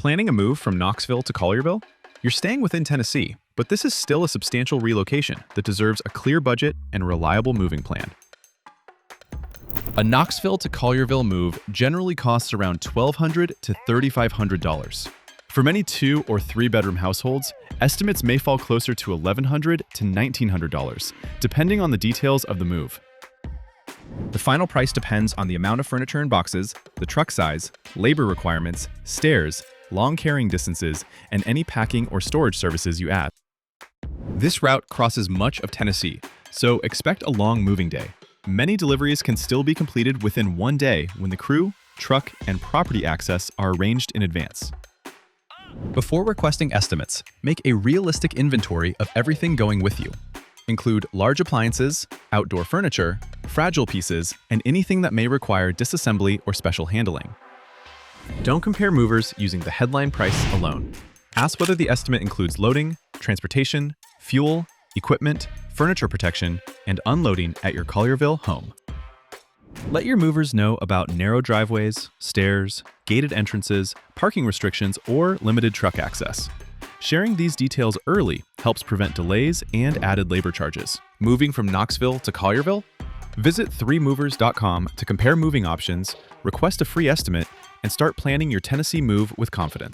Planning a move from Knoxville to Collierville? You're staying within Tennessee, but this is still a substantial relocation that deserves a clear budget and reliable moving plan. A Knoxville to Collierville move generally costs around $1,200 to $3,500. For many 2 or 3 bedroom households, estimates may fall closer to $1,100 to $1,900, depending on the details of the move. The final price depends on the amount of furniture and boxes, the truck size, labor requirements, stairs, long carrying distances, and any packing or storage services you add. This route crosses much of Tennessee, so expect a long moving day. Many deliveries can still be completed within one day when the crew, truck, and property access are arranged in advance. Before requesting estimates, make a realistic inventory of everything going with you. Include large appliances, outdoor furniture, fragile pieces, and anything that may require disassembly or special handling. Don't compare movers using the headline price alone. Ask whether the estimate includes loading, transportation, fuel, equipment, furniture protection, and unloading at your Collierville home. Let your movers know about narrow driveways, stairs, gated entrances, parking restrictions, or limited truck access. Sharing these details early helps prevent delays and added labor charges. Moving from Knoxville to Collierville? Visit 3movers.com to compare moving options, request a free estimate, and start planning your Tennessee move with confidence.